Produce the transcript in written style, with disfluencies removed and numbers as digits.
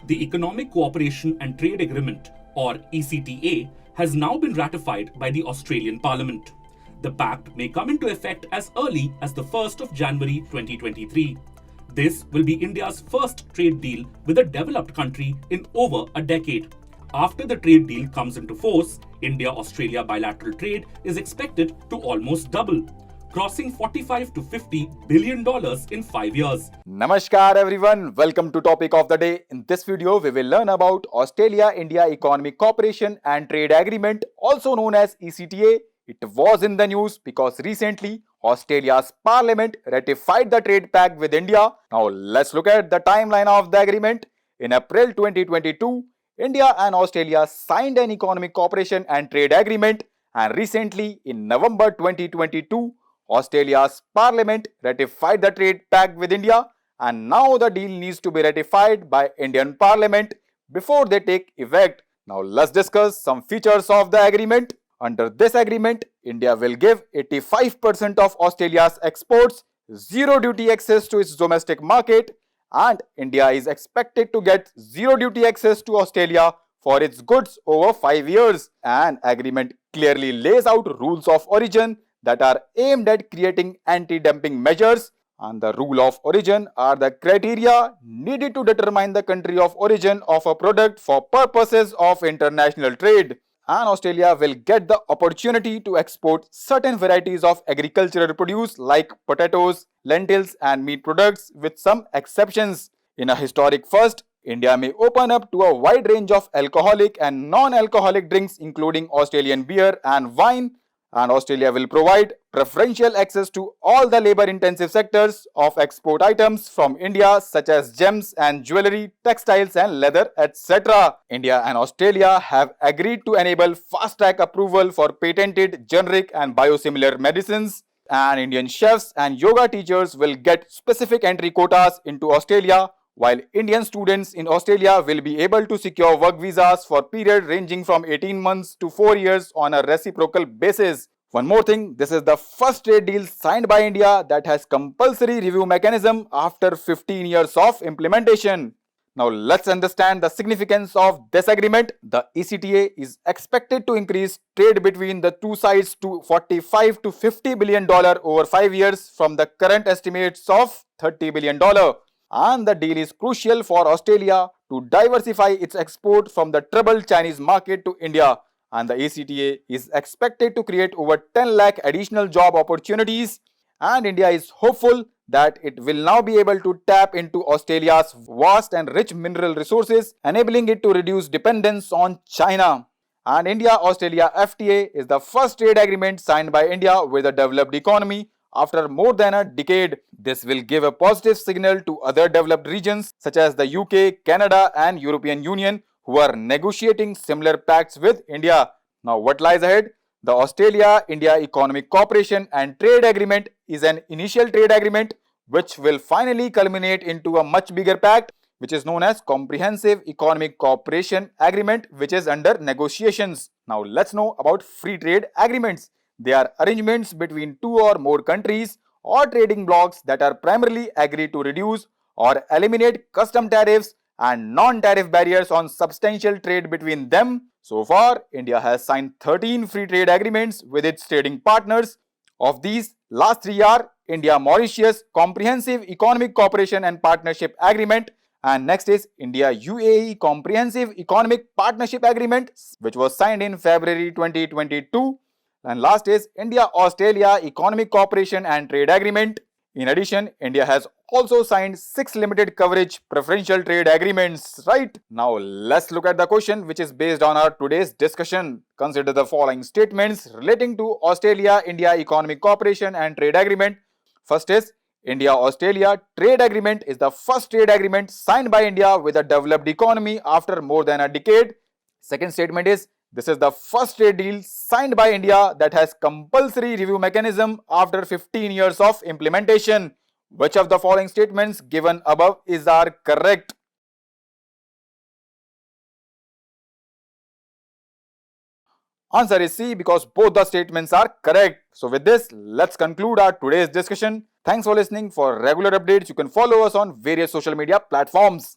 The Economic Cooperation and Trade Agreement, or ECTA, has now been ratified by the Australian Parliament. The pact may come into effect as early as the 1st of January 2023. This will be India's first trade deal with a developed country in over a decade. After the trade deal comes into force, India-Australia bilateral trade is expected to almost double, crossing $45 to $50 billion in 5 years. Namaskar everyone, welcome to Topic of the Day. In this video, we will learn about Australia-India Economic Cooperation and Trade Agreement, also known as ECTA. It was in the news because recently Australia's parliament ratified the trade pact with India. Now let's look at the timeline of the agreement. In April 2022, India and Australia signed an economic cooperation and trade agreement, and recently in November 2022, Australia's parliament ratified the trade pact with India, and now the deal needs to be ratified by Indian parliament before they take effect. Now let's discuss some features of the agreement. Under this agreement, India will give 85% of Australia's exports zero duty access to its domestic market, and India is expected to get zero duty access to Australia for its goods over 5 years. An agreement clearly lays out rules of origin that are aimed at creating anti-dumping measures, and the rule of origin are the criteria needed to determine the country of origin of a product for purposes of international trade. And Australia will get the opportunity to export certain varieties of agricultural produce like potatoes, lentils and meat products with some exceptions. In a historic first, India may open up to a wide range of alcoholic and non-alcoholic drinks including Australian beer and wine, and Australia will provide preferential access to all the labor-intensive sectors of export items from India such as gems and jewellery, textiles and leather, etc. India and Australia have agreed to enable fast-track approval for patented, generic and biosimilar medicines, and Indian chefs and yoga teachers will get specific entry quotas into Australia, while Indian students in Australia will be able to secure work visas for period ranging from 18 months to 4 years on a reciprocal basis. One more thing, this is the first trade deal signed by India that has compulsory review mechanism after 15 years of implementation. Now let's understand the significance of this agreement. The ECTA is expected to increase trade between the two sides to $45 to $50 billion over 5 years from the current estimates of $30 billion. And the deal is crucial for Australia to diversify its export from the troubled Chinese market to India. And the ECTA is expected to create over 10 lakh additional job opportunities. And India is hopeful that it will now be able to tap into Australia's vast and rich mineral resources, enabling it to reduce dependence on China. And India-Australia FTA is the first trade agreement signed by India with a developed economy after more than a decade. This will give a positive signal to other developed regions such as the UK, Canada and European Union who are negotiating similar pacts with India. Now what lies ahead? The Australia-India Economic Cooperation and Trade Agreement is an initial trade agreement which will finally culminate into a much bigger pact which is known as Comprehensive Economic Cooperation Agreement, which is under negotiations. Now let's know about free trade agreements. They are arrangements between two or more countries or trading blocs that are primarily agreed to reduce or eliminate custom tariffs and non-tariff barriers on substantial trade between them. So far, India has signed 13 free trade agreements with its trading partners. Of these, last 3 are India-Mauritius Comprehensive Economic Cooperation and Partnership Agreement, and next is India-UAE Comprehensive Economic Partnership Agreement, which was signed in February 2022. And last is India-Australia Economic Cooperation and Trade Agreement. In addition, India has also signed 6 limited coverage preferential trade agreements, right? Now let's look at the question which is based on our today's discussion. Consider the following statements relating to Australia-India Economic Cooperation and Trade Agreement. First is, India-Australia Trade Agreement is the first trade agreement signed by India with a developed economy after more than a decade. Second statement is, this is the first trade deal signed by India that has compulsory review mechanism after 15 years of implementation. Which of the following statements given above are correct? Answer is C, because both the statements are correct. So with this, let's conclude our today's discussion. Thanks for listening. For regular updates, you can follow us on various social media platforms.